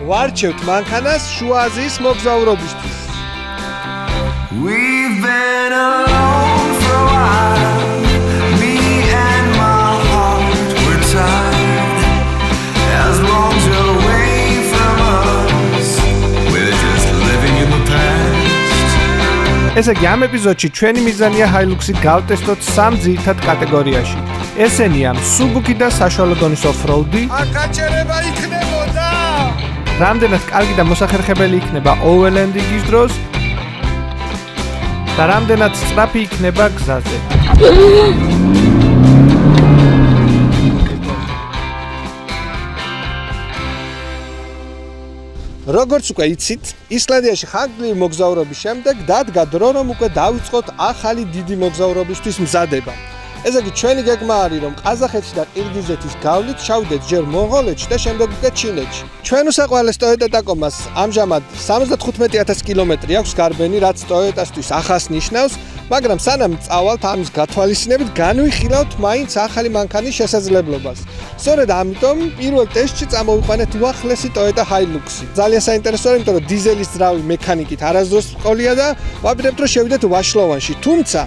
ვარჩევთ მანქანას შუა აზიის მოგზაურობისთვის. We've been alone for a while. Me and my heart were tired. As long's away from us, we're just living in the past. ესე იგი ამ ეპიზოდში ჩვენი მიზანია Hilux-ი გავტესტოთ სამ ძირითად კატეგორიაში. ესენია მსუბუქი და საშუალო დონის off-road-ი. აკაჭერება იქნებოდა. რამდენად კარგი და მოსახერხებელი იქნება overlanding-ის დროს და რამდენად სწრაფი იქნება გზაზე. როგორც უკვე იცით, ისლანდიაში ხანგრძლივი მოგზაურობის შემდეგ დადგა დრო, რომ უკვე დავიწყოთ ახალი დიდი მოგზაურობისთვის მზადება. ესე იგი, ჩვენი გეგმა არის, რომ ყაზახეთში და ყირგიზეთის გავლით ჩავიდეთ ჯერ მონღოლეთში და შემდეგ უკვე ჩინეთში. ჩვენ უსაყვარლეს Toyota Tacoma-ს ამჟამად 75000 კილომეტრი აქვს გარბენი, რაც Toyota-სთვის ახას ნიშნავს, მაგრამ სანამ წავალთ ამის გათვალისწინებით, განვიხილავთ მაინც ახალი მანქანის შესაძლებლობას. სწორედ ამიტომ პირველ ტესტში წამოვიყვანეთ უახლესი Toyota Hilux-ი. ძალიან საინტერესოა, იმიტომ რომ დიზელის ძრავი მექანიკით არასდროს ყოლია და ვაპირებთ, რომ შევიდეთ ვაშლოვანში. თუმცა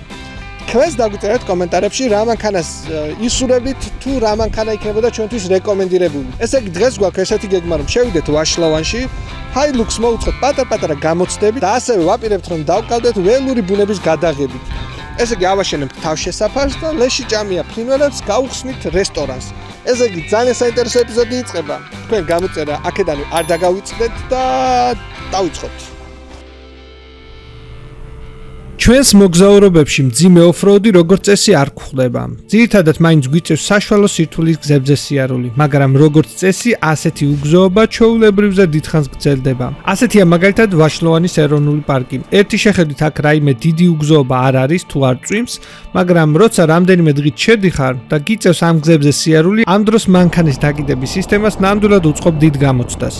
ქვეს დაგვიწერეთ კომენტარებში რა მანქანას ისურვებთ თუ რა მანქანა იქნებოდა ჩვენთვის რეკომენდირებული. ესე იგი დღეს გვაქვს ესეთი გეგმა რომ შევიდეთ ვაშლოვანში, Hilux მოვუწყოთ პატარ-პატარა გამოცდები და ასევე ვაპირებთ რომ დავკავდეთ ველური ბუნების გადაღებით. ესე იგი ავაშენებთ თავშესაფარს და ლეში ჭამია ფრინველებს გავუხსნით რესტორანს. ესე იგი ძალიან საინტერესო ეპიზოდი იწყება. თქვენ გამოწერა აქედან არ დაგავიწყდეთ და დავიწყოთ. ჩვენს მოგზაურობებში მძიმე off-road-ი როგორც წესი არ გვხვდება. ძირითადად მაინც გვიწევს საშუალო სირთულის გზებზე სიარული, მაგრამ როგორც წესი ასეთი უგზოობა ჩვეულებრივზე დიდხანს გრძელდება. ასეთია მაგალითად ვაშლოვანის ეროვნული პარკი. ერთი შეხედვით აქ რაიმე დიდი უგზოობა არ არის თუ არ წვიმს, მაგრამ როცა რამდენიმე დღით შედიხარ და გიწევს ამ გზებზე სიარული, ამ დროს მანქანის დაკიდების სისტემას ნამდვილად უწყობ დიდ გამოცდას.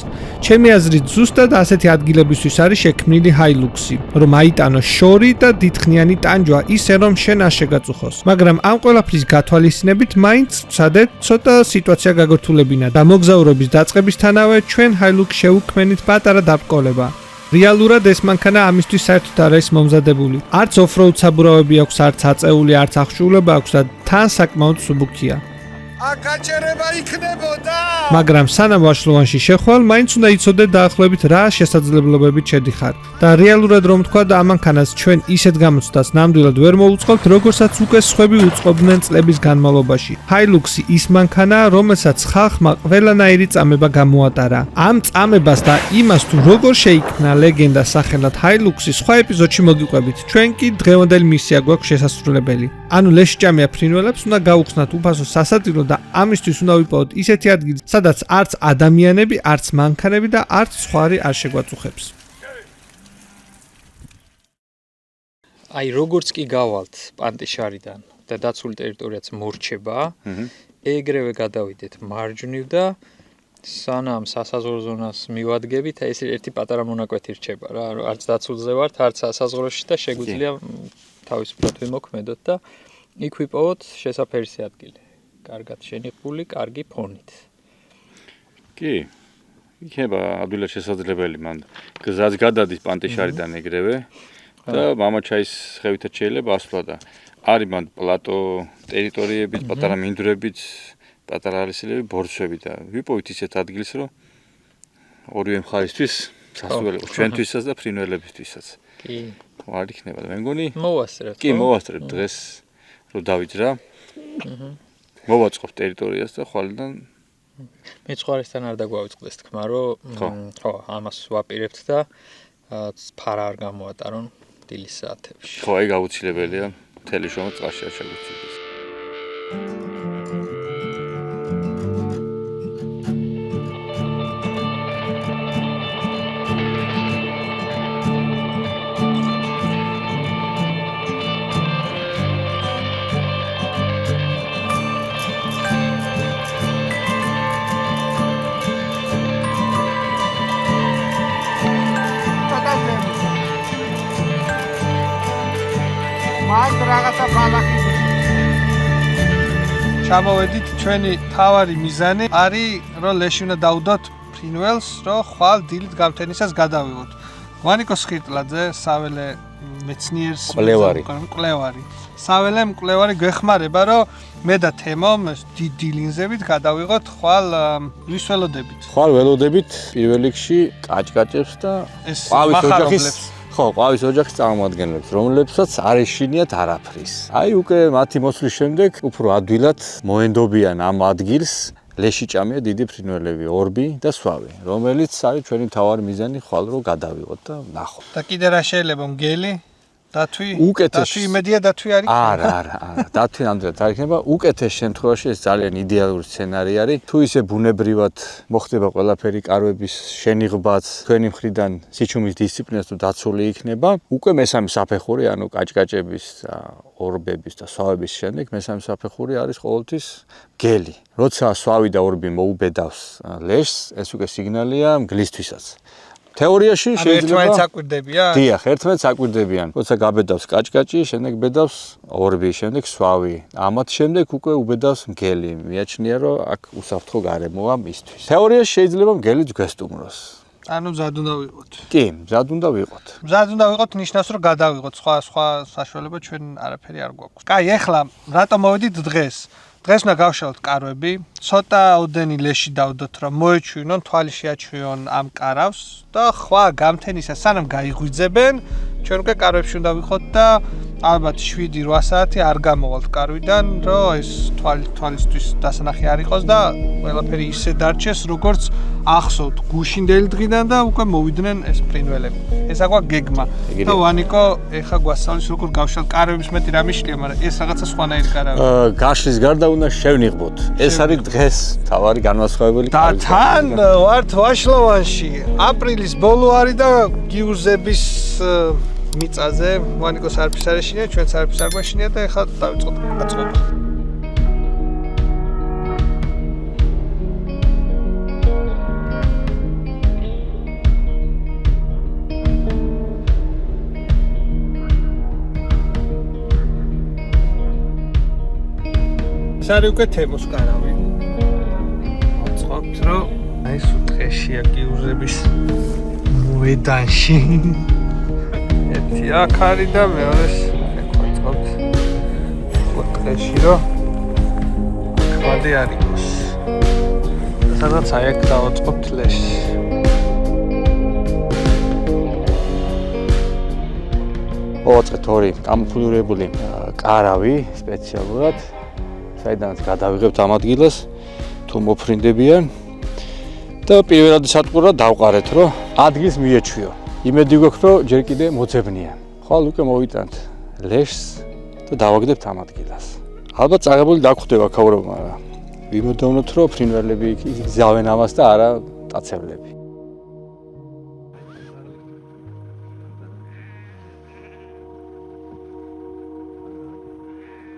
ჩემი აზრით ზუსტად ასეთი ადგილებისთვის არის შექმნილი Hilux-ი, რომ აიტანოს შორი და დიდხნიანი ტანჯვა ისე რომ შენ არ შეგაწუხოს. მაგრამ ამ ყველაფრის გათვალისწინებით მაინც ვცადეთ ცოტა სიტუაცია გაგორთულებინა და მოგზაურობის დაწყებისთანავე ჩვენ Hilux შევუქმნით პატარა დაბრკოლება. რეალურად ეს მანქანა ამისთვის საერთოდ არ არის მომზადებული. არც off-road საბურავები აქვს, არც აწეული, არც აღჭურვილობა აქვს და თან საკმაოდ მსუბუქია. აკაჭერება იქნებოდა. მაგრამ სანამ ვაშლოვანში შეხვალ, მაინც უნდა იცოდეთ დაახლოებით რა შესაძლებლობებით შედიხარ. და რეალურად რომ თქვა და ამ მანქანას ჩვენ ისეთ გამოცდას ნამდვილად ვერ მოვუწყობთ, როგორცაც უკვე სხვები უწყობდნენ წლების განმავლობაში. Hilux-ი ის მანქანაა, რომელსაც ხალხმა ყველანაირი წამება გამოატარა. ამ წამებას და იმას თუ როგორ შეიქმნა ლეგენდა სახელად Hilux-ი სხვა ეპიზოდში მოგიყვებით. ჩვენ კი დღევანდელი მისია გვაქვს შესასრულებელი. ანუ ლეში ჭამია ფრინველებს უნდა გავუხსნათ უფასო სასადილო და ამისთვის უნდა ვიპოვოთ ისეთი ადგილი, სადაც არც ადამიანები, არც მანქანები და არც სხვარი არ შეგვაწუხებს. აი როგორც კი გავალთ პანტიშარიდან და დაცული ტერიტორიაც მორჩება, ეგრევე გადავიდეთ მარჯვნივ და სანამ სასაზღვრო ზონას მივადგებით, ეს ერთი პატარა მონაკვეთი რჩება რა, არც დაცულზე ვართ, არც სასაზღვროში და შეგვიძლია თავისუფლად ვიმოქმედოთ და იქ ვიპოვოთ შესაფერისი ადგილი. კარგად შენიღებული, კარგი ფონით. კი. იქნება ადვილად შესაძლებელი მან გზაც გადადის პანტიშარიდან ეგრევე და მამაჩაის ხევითაც შეიძლება ასვლა და არის მან პლატო ტერიტორიებიც, პატარა მინდვრებიც, პატარა ალისილები, ბორცვები და ვიპოვით ისეთ ადგილს, რომ ორივე მხარისთვის სასურველი ჩვენთვისაც და ფრინველებისთვისაც. კი. არ იქნება და მე მგონი მოვასწრებთ. კი, მოვასწრებთ დღეს რომ დავიძრა. მოვაწყობ ტერიტორიას და ხვალიდან მე ცხვარისთან არ დაგვავიწყდეს თქმა, რომ ხო, ამას ვაპირებთ და ფარა არ გამოატარონ დილის საათებში. ხო, აი გაუცილებელია მთელი შრომა წყალში არ შეგვიძლია. რაღაცა ბალახი. ჩამოვედით, ჩვენი თავარი მიზანი არის, რომ ლეში უნდა დავდოთ ფრინველს, რომ ხვალ დილით გამთენისას გადავიღოთ. ვანიკო სხირტლაძე, საველე მეცნიერს მკვლევარი. საველე მკვლევარი გვეხმარება, რომ მე და თემო დიდი ლინზებით გადავიღოთ ხვალ ვის ველოდებით. ხვალ ველოდებით პირველ რიგში კაჭკაჭებს და ეს ყვავის ოჯახის მახარებლებს. ხო, ყვავის ოჯახის წარმომადგენლებს, რომლებსაც არ ეშინიათ არაფრის. აი უკვე მათი მოსვლის შემდეგ უფრო ადვილად მოენდობიან ამ ადგილს ლეში ჭამია დიდი ფრინველები, ორბი და სხვავი, რომელიც არის ჩვენი მთავარი მიზანი ხვალ რო გადავიღოთ და ნახოთ. და კიდე რა შეიძლება მგელი? დათვი? უკეთეს. დათვი იმედია დათვი არ იქნება. არა. დათვი ნამდვილად არ იქნება. უკეთეს შემთხვევაში ეს ძალიან იდეალური სცენარი არის. თუ ისე ბუნებრივად მოხდება ყველაფერი კარვების შენიღბაც, თქვენი მხრიდან სიჩუმის დისციპლინას თუ დაცული იქნება, უკვე მესამე საფეხური, ანუ კაჭკაჭების, ორბების და სხვავების შემდეგ მესამე საფეხური არის ყოველთვის გელი. როცა სხვავი და ორბი მოუბედავს ლეშს, ეს უკვე სიგნალია მგლისთვისაც. თეორიაში შეიძლება ერთმანეთს აკვირდებიან? დიახ, ერთმანეთს აკვირდებიან. როცა გაბედავს კაჭკაჭი, შემდეგ ბედავს ორბი, შემდეგ სხვავი. ამათ შემდეგ უკვე უბედავს მგელი. მიაჩნია, რომ აქ უსაფრთხო გარემოა მისთვის. თეორიაში შეიძლება მგელიც გვესტუმროს. ანუ მზად უნდა ვიყოთ. კი, მზად უნდა ვიყოთ. მზად უნდა ვიყოთ ნიშნავს რომ გადავიღოთ სხვა საშუალება ჩვენ არაფერი არ გვაქვს. კაი, ეხლა რატომ მოვედით დღეს? დღეს უნდა გავშალოთ კარვები, ცოტა ოდენი ლეში დავდოთ რომ მოეჩვინონ, თვალი შეაჩვიონ ამ კარავს და ხვა გამთენისას სანამ გაიღვიძებენ, ჩვენ უკვე კარვებში უნდა ვიყოთ და ალბათ 7-8 საათი არ გამოვალთ კარვიდან, რომ ეს თვალისთვის დასანახი არ იყოს და ყველაფერი ისე დარჩეს, როგორც ახსოვთ გუშინდელი დღიდან და უკვე მოვიდნენ ეს ფრინველები. ეს აყვა გეგმა. და ვანიკო, ეხა გვასწავლის როგორ გავშალ კარვების მეტი რა მიშლია, მაგრამ ეს რაღაცა სხვანაირი კარავი. გაშლის გარდა უნდა შევნიღბოთ. ეს არის დღეს თავარი განმასხვავებელი და თან ვართ ვაშლოვანში. აპრილის ბოლო არის და გიუზების მიწაზე ვანიკოს არაფის არ ეშინია, ჩვენც არაფის არ გვეშინია და ეხლა დავიწყოთ გაწყობა. ეს არის უკვე თემოს კარავი. აწყობთ, რომ აი ეს დღეშია გიუზების მოედანში. ერთი აქ არის და მეორეს აწყობთ. დღეში რომ ხვადი არ იყოს. სადაც აი აქ დავაწყობთ ლეშს. ოწყეთ ორი კამუფლირებული კარავი სპეციალურად საიდანაც გადავიღებთ ამ ადგილას თუ მოფრინდებიან და პირველად სატყურად დავყარეთ რომ ადგილს მიეჩვიო. იმედი გვაქვს რომ ჯერ კიდე მოძებნია. ხვალ უკვე მოვიტანთ ლეშს და დავაგდებთ ამ ადგილას. ალბათ წაღებული დაგხვდება ქაურობა, მაგრამ ვიმოდოვნოთ რომ ფრინველები იგზავენ ამას და არა ტაცებლები.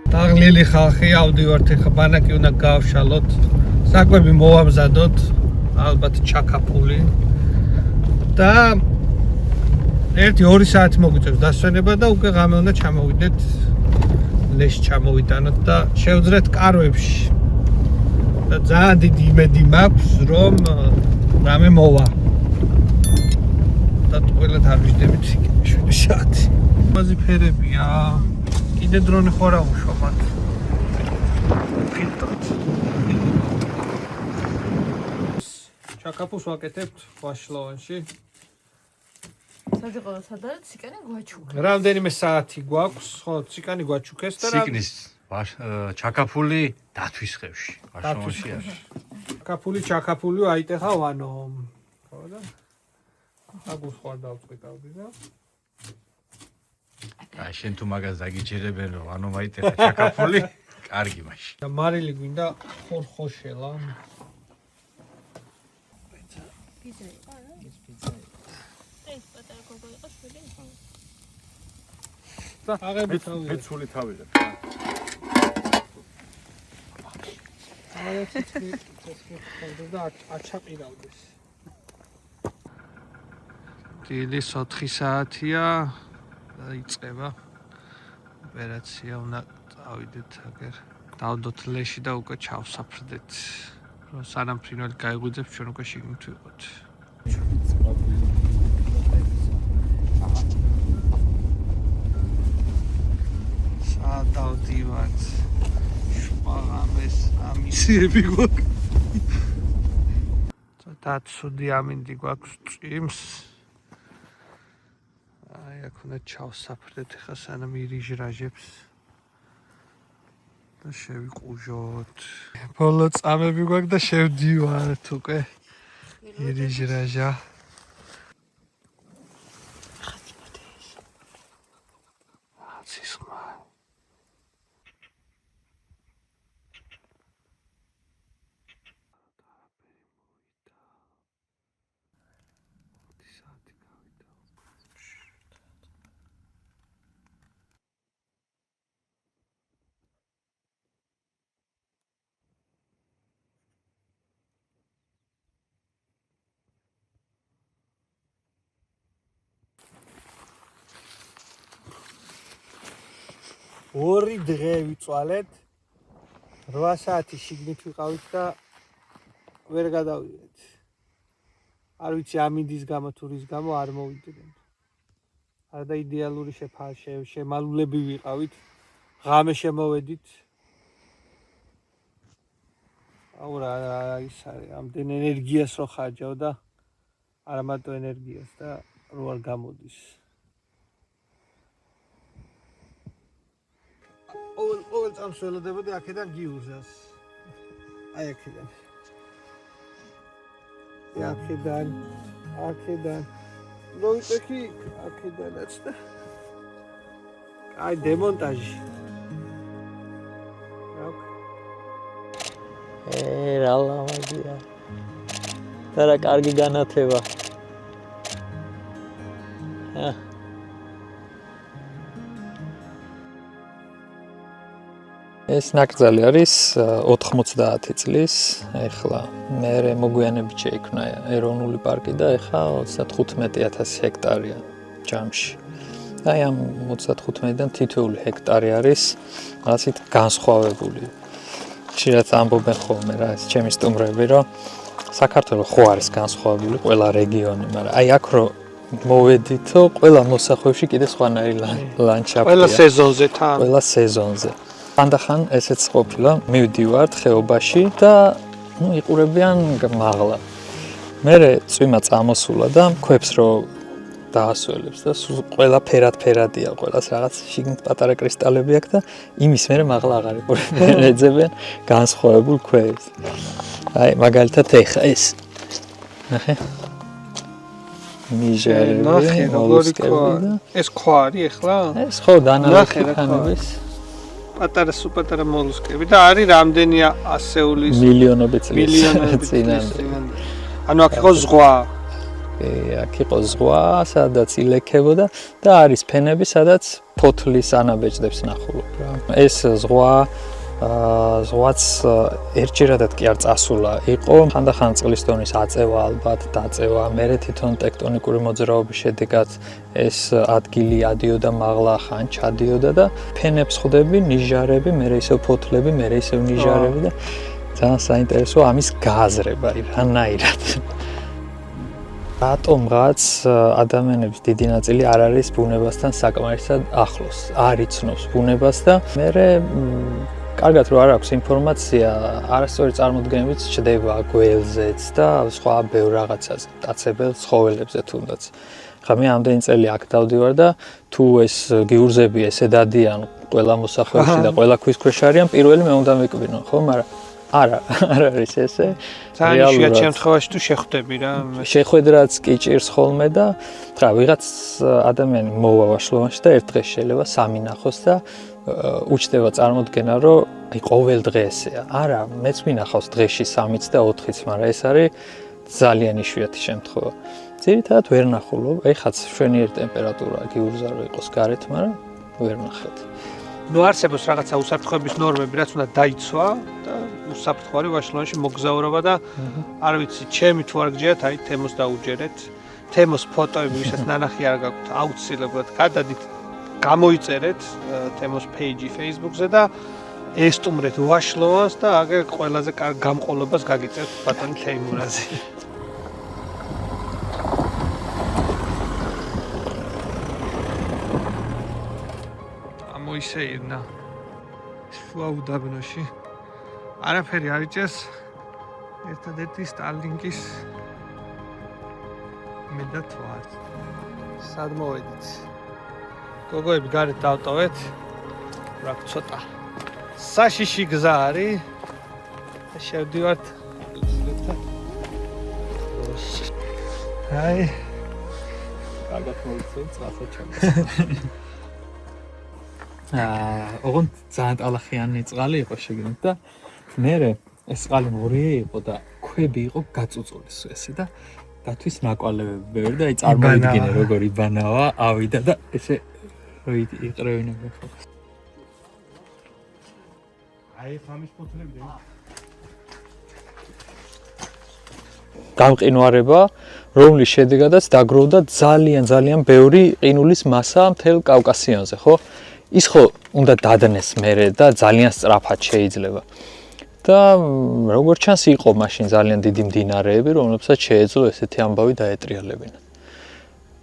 დაღლილი ხალხი ავდივართ ეხა ბანაკი უნდა გავშალოთ. საკვები მოვამზადოთ, ალბათ ჩაკაფული. და 1-2 საათი მოგვიწევს დასვენება და უკვე ღამე უნდა ჩამოვიდეთ. ლეშს ჩამოვიტანოთ და შევძრეთ კარვებში. და ძალიან დიდი იმედი მაქვს, რომ რამე მოვა. და ყველათ არ ვიждებით 7 საათი. მაზი ფერებია. კიდე დრონი ხო რა უშობათ. ფილტრად. ჩაკაფულს ვაკეთებთ ვაშლოვანში. სად იყო სადაც ციკანი გვაჩუქეს. რამდენიმე საათი გვაქვს, ხო, ციკანი გვაჩუქეს და სიკნის ჩაკაფული დათვის ხევში. ვაშლოვანში არის. ჩაკაფული აიტეხა ვანო. ხო და? აგუს ხარ დავწყვიტავდი და აი შენ თუ მაგას დაგიჯერებენ რომ ანუ მაიტეხა ჩაკაფული, კარგი მაშინ. და მარილი გვინდა ხორხოშელა. პიცა იყო რა? ეს პიცა იყო. ეს პატარა გოგო იყო შვილი? და აღებით ავიღე. მეცული თავიდან. არა ციცი და აჩაყირავდეს. დილის 4 საათია. დაიწყება ოპერაცია, უნდა წავიდეთ აგერ დავდოთ ლეში და უკვე ჩავსაფრდეთ. რომ სანამ ფრინველი გაიღვიძებს ჩვენ უკვე შიგნით ვიყოთ. დავდივართ შუაღამეს ამისიები გვაქვს ცოტა ცუდი ამინდი გვაქვს წვიმს აი აქ უნდა ჩავსაფრდეთ ხა სანამ ირიჟრაჟებს და შევიყუჟოთ ბოლო წამები გვაქვს და შევდივართ უკვე ირიჟრაჟა ორი დღე ვიწვალეთ 8 საათი შიგნით ვიყავით და ვერ გადავიდეთ. არ ვიცი ამინდის გამო თუ რის გამო არ მოვიდნენ. არადა იდეალური შემალულები ვიყავით. ღამე შემოვედით. აუ რა ის არის ამდენ ენერგიას რო ხარჯავ და არა მარტო ენერგიას და რო არ გამოდის. ყოველ წამს ველოდებოდი აქედან გიურზას. აი აქედან. აქედან. როიტეკი აქედანაც და აი დემონტაჟი. რა ლამაზია. და რა კარგი განათება. ეს ნაკრძალი არის 90 წლის, ეხლა მე მოგვიანებით შეიქმნა ეროვნული პარკი და ეხლა 35,000 ჰექტარია ჯამში. და ამ 35-დან თითოეული ჰექტარი არის ასეთ განსხვავებული. ხშირად ამბობენ ხოლმე რა ეს ჩემი სტუმრები, რომ საქართველოს ხო არის განსხვავებული ყველა რეგიონი, მაგრამ აი აქ რო მოვედითო, ყველა მოსახლეში კიდე სხვანაირი ლანდშაფტია. ყველა სეზონზე თან. ყველა სეზონზე. ხანდახან ესეც ყოფილა, მივდივართ ხეობაში და იყურებიან მაღლა. მერე წვიმა წამოსულა და ქვებს რო დაასველებს და ყველა ფერადია, ყველას რაღაც შიგნით პატარა კრისტალები აქვს და იმის მერე მაღლა აღარ იყურებიან, ეძებენ განსხვავებულ ქვებს. აი, მაგალითად ეხა ეს. ნახე. ნიჟარები, მოლუსკები. ეს ქვა არის ეხლა? ეს ხო დანალექი ქანების პატარა მოლუსკები და არის რამდენი ასეულის მილიონობით წინამდე. ანუ აქ იყო ზღვა. აქ იყო ზღვა, სადაც ილექებოდა და არის ფენები, სადაც ფოთლის ანაბეჭდებს ნახულობ რა. ეს ზღვაც ერთჯერადად კი არ წასულა. იყო ხანდახან წყლის დონის აწევა ალბათ, დაწევა, მერე თვითონ ტექტონიკური მოძრაობის შედეგად ეს ადგილი ადიოდა მაღლა, ხან ჩადიოდა და ფენებს ხვდები, ნიჟარები, მერე ისევ ფოთლები, მერე ისევ ნიჟარები და ძალიან საინტერესოა ამის გააზრება, რანაირად. რატომღაც ადამიანების დიდი ნაწილი არ არის ბუნებასთან საკმარისად ახლოს, არ იცნობს ბუნებას და მერე კარგად რო არ აქვს ინფორმაცია, არასწორი წარმოდგენებით ჩდება გველზეც და სხვა ბევრ რაღაცაზე, მტაცებელ ცხოველებზე თუნდაც. ხა მე ამდენი წელი აქ დავდივარ და თუ ეს გიურზები ესე დადიან ყველა მოსახლეში და ყველა ქვის ქვეშ არიან, პირველი მე უნდა მეკბინო, ხო, მაგრამ არ არის ესე. ძალიან იშვიათ შემთხვევაში თუ შეხვდები რა. შეხვედრაც კი ჭირს ხოლმე და ხა ვიღაც ადამიანი მოვა ვაშლოვანში და ერთ დღეს შეიძლება სამი ნახოს და უჩნდება წარმოდგენა, რომ აი ყოველ დღე ესეა. არა, მეც მინახავს დღეში 3-ც და 4-ც, მაგრამ ეს არის ძალიან იშვიათი შემთხვევა. ძირითადად ვერ ნახულობ, ეხაც შვენიერი ტემპერატურა გიურზა რო იყოს გარეთ, მაგრამ ვერ ნახეთ. ნუ არსებობს რაღაცა უსაფრთხოების ნორმები, რაც უნდა დაიცვა და უსაფრთხოარი ვაშლოვანში მოგზაურობა და არ ვიცი, ჩემი თუ არ გჯერათ, აი თემოს დაუჯერეთ. თემოს ფოტოები, ვისაც ნანახი არ გაქვთ, აუცილებლად გადადით, გამოიწერეთ თემოს page-ი Facebook-ზე და ესტუმრეთ ვაშლოვანს და აგერ ყველაზე კარგ გამყოლობას გაგიწევთ ბატონი თეიმურაზი. ამოისეირნა შუა უდაბნოში. არაფერი არ იჭერს. ერთადერთი სტალინგის მე და თვარ. სად მოვედით? გოგოები გარეთ დავტოვეთ. რა ცოტა საშიში გზა არის. შევდივართ. აი. კარგად მოვიცეთ, ასე ჩამოს. ოღონდ ძალიან ტალახიანი წყალი იყო შეგინოთ და მერე ეს წყალი მორიე იყო და ქვები იყო გაწუწული სუესი და დათვის ნაკვალევები ბევრი და აი წარმოიდგინე როგორ იბანავა ავიდა და ესე იყრევინებდა ხო. აი ფამის ფოთლები და გამყინვარება, რომლის შედეგადაც დაგროვდა ძალიან ბევრი ყინულის მასა მთელ კავკასიონზე, ხო? ის ხო უნდა დადნეს მერე და ძალიან სწრაფად შეიძლება. და როგორც ჩანს იყო მაშინ ძალიან დიდი მდინარეები, რომლებსაც შეეძლო ესეთი ამბავი დაეტრიალებინათ.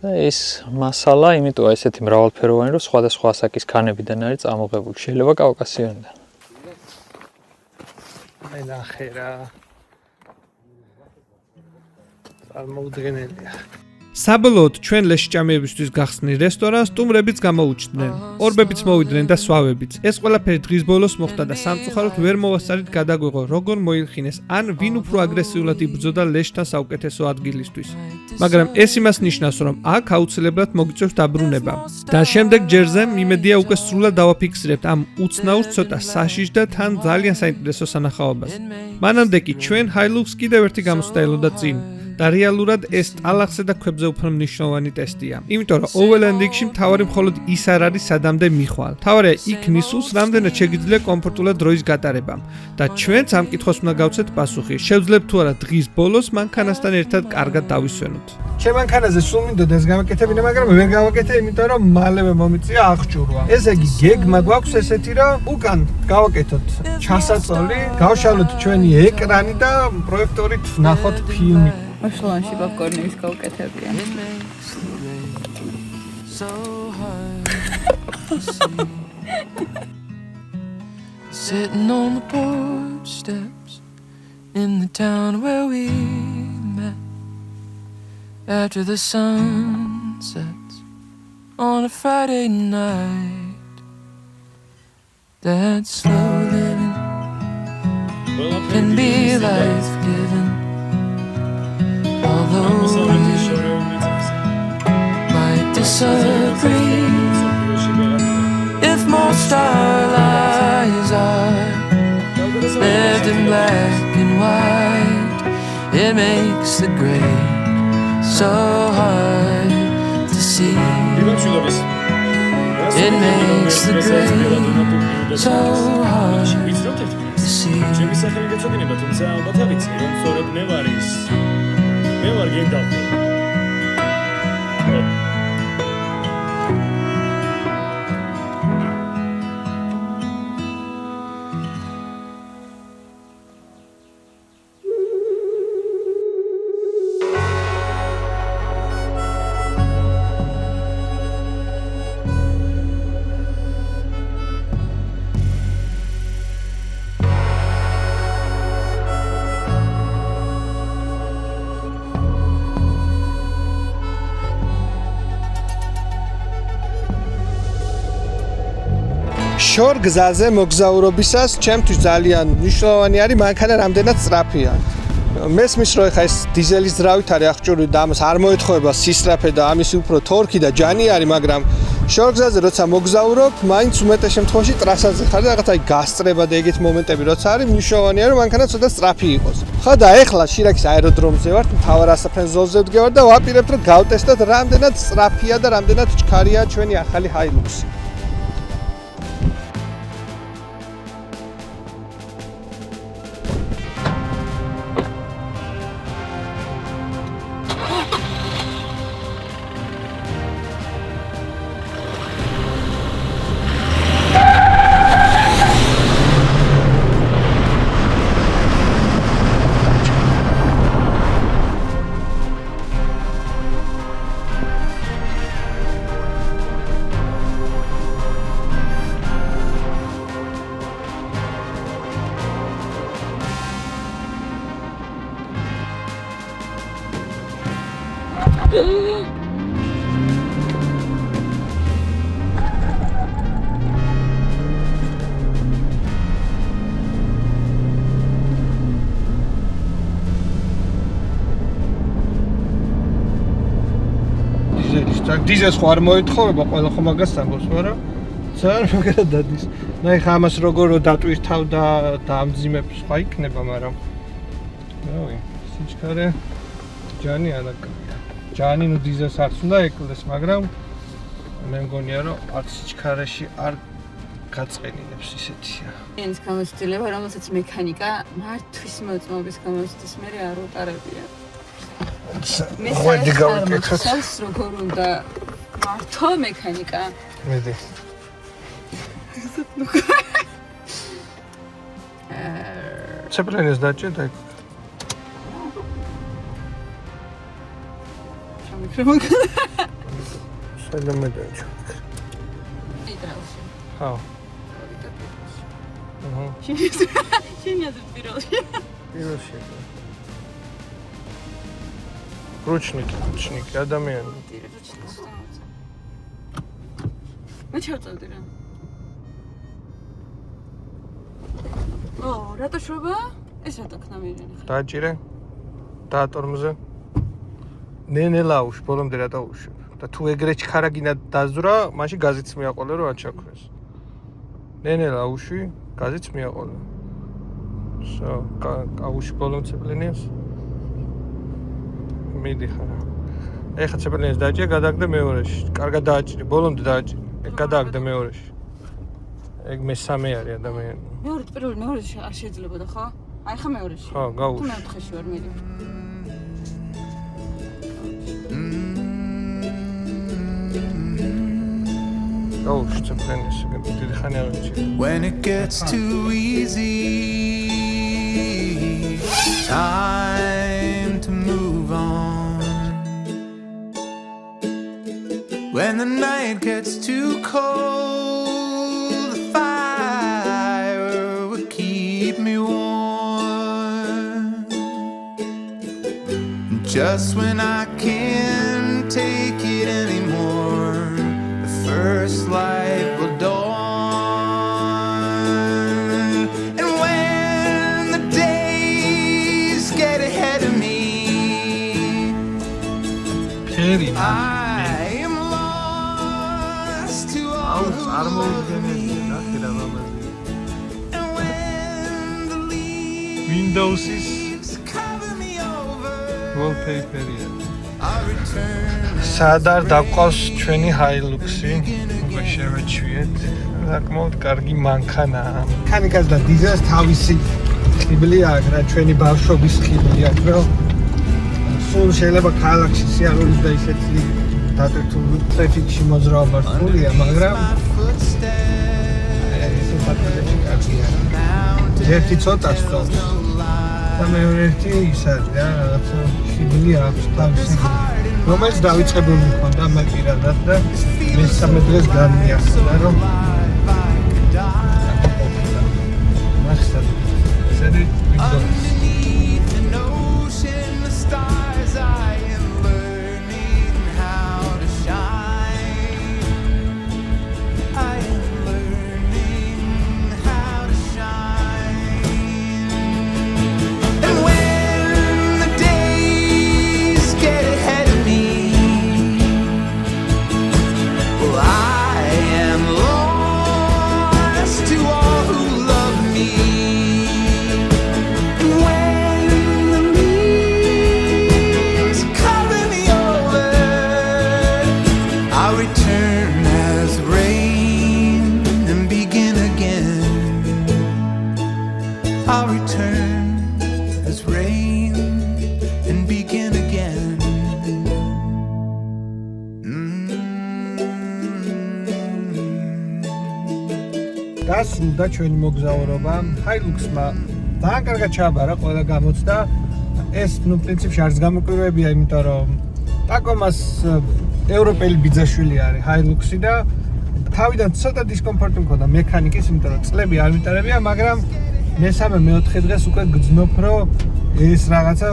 და ეს მასალა, იმიტომ ესეთი მრავალფეროვანი, რომ სხვადასხვა ასაკის ქანებიდან არის წამოღებული, შეიძლება კავკასიონიდან. აი ნახე რა. წარმოუდგენელია. საბოლოოდ ჩვენ ლეშჭამიებისთვის გახსნილ რესტორანს სტუმრებიც გამოუჩნდნენ. ორბებიც მოვიდნენ და სვავებიც. ეს ყველაფერი დღის ბოლოს მოხდა და სამწუხაროდ ვერ მოვასწარით გადაგვიღო როგორ მოილხინეს ან ვინ უფრო აგრესიულად იბრძოდა ლეშთან საუკეთესო ადგილისთვის. მაგრამ ეს იმას ნიშნავს, რომ აქ აუცილებლად მოგიწევს დაბრუნება. და შემდეგ ჯერზე იმედია უკვე სრულად დავაფიქსირებთ ამ უცნაურ ცოტა საშიშ და თან ძალიან საინტერესო სანახაობას. მანამდე კი ჩვენ ჰაილუქს კიდევ ერთი გამოცდა ელოდა წინ. და რეალურად ეს ტალახზე და ქვებზე უფრო მნიშვნელოვანი ტესტია. იმიტომ რომ overlanding-ში მთავარი მხოლოდ ის არ არის სადამდე მიხვალ. მთავარია იქ ნისულს რამდენად შეგიძლია კომფორტულად დროის გატარება. და ჩვენც ამ კითხვას უნდა გავცეთ პასუხი. შევძლებთ თუ არა დღის ბოლოს მანქანასთან ერთად კარგად დავისვენოთ. ჩემ მანქანაზე სულ მინდოდა ეს გავაკეთებინა, მაგრამ ვერ გავაკეთე, იმიტომ რომ მალევე მომიწია აღჭურვა. ესე იგი გეგმა გვაქვს ესეთი, რომ უკან გავაკეთოთ ჩასაწოლი, გავშალოთ ჩვენი ეკრანი და პროექტორით ვნახოთ ფილმი. Აშლანში პოპკორნის გავუკეთებია. So hard to see. Sitting on the porch steps in the town where we met. After the sun sets on a Friday night. That slow living can be life-giving. Although we might disagree, if most our lives are lived in black and white, it makes the gray so hard to see. It makes the gray so hard to see. მე ვარ გენდალფი. შორ გზაზე მოგზაურობისას ჩემთვის ძალიან მნიშვნელოვანი არის მანქანა რამდენად სწრაფია. მესმის რომ ხა ეს დიზელის ძრავით არის აღჭურვილი და ამას არ მოეთხოვება სისწრაფე და ამისი უფრო თორქი და ჯანი არის, მაგრამ შორ გზაზე როცა მოგზაურობ, მაინც უმეტეს შემთხვევაში ტრასაზე ხარ და რაღაცა გასწრება და ეგეთ მომენტები როცა არის, მნიშვნელოვანია რომ მანქანა ცოტა სწრაფი იყოს. ხო და ეხლა შირაქის აეროდრომზე ვართ, მთავარ ასაფრენ ზოლზე ვდგევარ და ვაპირებთ რომ გავტესტოთ რამდენად სწრაფია და რამდენად ჩქარია ჩვენი ახალი ჰაილუქსი. დიზელს ხო არ მოეთხოვება ყველა ხო მაგას ამბობს, მაგრამ ძალიან მაგარად დადის. ნაი ხა ამას როგორ დატვირთავ და დაამძიმებ სხვა იქნება, მაგრამ რავი, სიჩქარე ჯანი ანაკია. ჯანი ნუ დიზელს არც უნდა ეკლდეს, მაგრამ მე მგონია რომ არც სიჩქარეში არ გაწყენინებს ისეთია. ენის გამოცდილება, რომელსაც მექანიკა მართვის მოწმობის გამოცდის მერე არ უტარებია. ხვედი გავიკეთოთ. ეს როგორ უნდა მართო მექანიკა? მედი. ცებრენეს დაჭე და შემიქრება. შეიძლება დაჭე. იტრავს. ხო. შენია პიროში. პიროში. რუჩნიკი ადამიანი. მე ჩავწევდი რა. რატო შრობა? ეს რატო ქნამირიანი ხარ? დააჭირე. დაატორმზე. ნენელაუშ ბოლომდე რა დაუშვებ. და თუ ეგრე ჩქარაგინა დაზვრა, მაშინ გაზიც მიაყოლე რომ არ ჩაქრეს. ნენელაუში, გაზიც მიაყოლე. სო, გაუში ბოლომ ცეპლენიას. მიდიხარ. ეხა ცეპლენიას დააჭირე, გადაგდე მეორეში. კარგად დააჭირე, ბოლომდე დააჭირე. ეგ გადაგდე მეორეში. ეგ მესამე არის ადამიანი. მეორეში არ შეიძლებოდა ხო? აი ხა მეორეში. ხო, გაუშვი. თუ მეოთხეში ვარ მიდი. გაუშვი ცეპლენიას, დიდი ხანი არ ვიცი. When it gets too easy, time to move on. When the night gets too cold, the fire will keep me warm. Just when I can't take it anymore, the first light will dawn. And when the days get ahead of me, ფერი I am lost to all who love me. And when the Windows-ის leaves cover me over, wallpaper-ია. I'll return. სად არ დაყავს ჩვენი Hilux-ი? უკვე შევეჩვიეთ. საკმაოდ კარგი მანქანაა. მექანიკას და დიზელს თავისი ხიბლი აქვს რა, ჩვენი ბავშვობის ხიბლი აქვს, რომ სულ შეიძლება ქალაქში სიარულით და ისეთი დატვირთული ტრაფიკში მოძრაობა რთულია, მაგრამ My footsteps ესე პატრონებში კარგია. ერთი ცოტა სწორს და მეორე ერთი ის არის რა, რაღაცა ხიბლი აქვს თავისი, რომელიც დავიწყებული მქონდა მე პირადად და მესამე დღეს განმეახლა, რომ მახსოვს ესეთი underneath an ocean of stars. I am learning how to shine. I am learning how to shine. And when the days get ahead of me, well, I am lost to all who love me. And when the leaves cover me over, I'll return as rain and begin again. I'll return as rain and begin again. დასრულდა ჩვენი მოგზაურობა. Hilux-მა ძალიან კარგად ჩააბარა ყველა გამოცდა. ეს ნუ პრინციპში არც გამოკვირვებია, იმიტომ რომ ტაკომას ევროპელი ბიძაშვილი არის Hilux-ი და თავიდან ცოტა დისკომფორტი მქონდა მექანიკის, იმიტომ რომ წლები არ მიტარებია, მაგრამ მესამე მეოთხე დღეს უკვე გძნობ, რომ ეს რაღაცა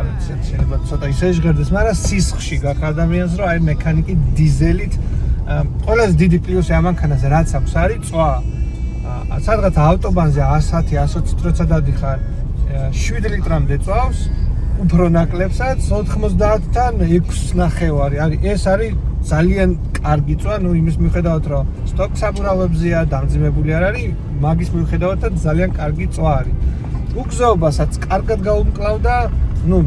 მითხარით, შეიძლება ცოტა ისე ჟღერდეს, მაგრამ სისხლში გაქვს ადამიანს, რომ აი მექანიკი დიზელით ყველაზე დიდი პლუსი ამ მანქანაზე რაც აქვს არის წვა. სადღაც ავტობანზე 110-120 როცა დადიხარ 7 ლიტრამდე წვავს, უფრო ნაკლებსაც 90-დან 6.5 არის. ეს არის ძალიან კარგი წვა, ნუ იმის მიუხედავად რომ სტოკ საბურავებზეა, დამძიმებული არ არის, მაგის მიუხედავად ძალიან კარგი წვა არის. უგზოობასაც კარგად გაუმკლავდა, ნუ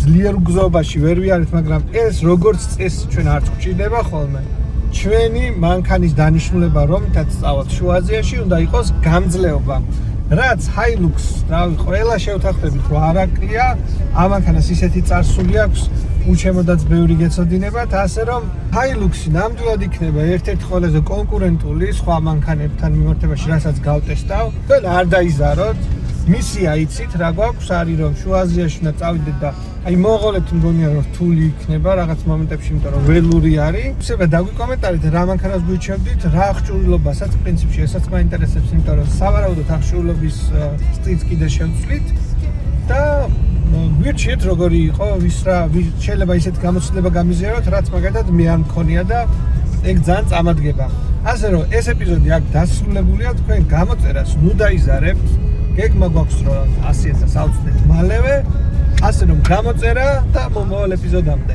ძლიერ უგზოობაში ვერ ვიარეთ, მაგრამ ეს როგორც წესი ჩვენ არც გვჭირდება ხოლმე. ჩვენი მანქანის დანიშნულება რომითაც წავალთ შუა აზიაში უნდა იყოს გამძლეობა. რაც Hilux, რავი, ყველა შევთანხმდებით, რომ არ აკლია, ამ მანქანას ისეთი წარსული აქვს, უჩემოდაც ბევრი გეცოდინებათ, ასე რომ Hilux-ი ნამდვილად იქნება ერთ-ერთი ყველაზე კონკურენტული სხვა მანქანებთან მიმართებაში, რასაც გავტესტავ. თქვენ არ დაიზაროთ. მისია იცით რა გვაქვს, არის რომ შუა აზიაში უნდა წავიდეთ და აი მონღოლეთი მგონია რომ რთული იქნება რაღაც მომენტებში, იმიტომ რომ ველური არის. შეიძლება დაგვიკომენტარით რა მანქანას გვიჩვენებდით, რა აღჭურვილობასაც პრინციპში ესაც მაინტერესებს, იმიტომ რომ სავარაუდოდ აღჭურვილობის სტილს კიდე შევცვლით და გვირჩიეთ როგორი იყო, შეიძლება ისეთი გამოცდილება გამიზიაროთ, რაც მაგალითად მე არ მქონია და ეგ ძალიან წამადგება. ასე რომ ეს ეპიზოდი აქ დასრულებულია, თქვენ გამოწერას ნუ დაიზარებთ. გეგმა გვაქვს რომ 100.000-ს ავწდეთ მალევე, ასე რომ გამოწერა და მომავალ ეპიზოდამდე.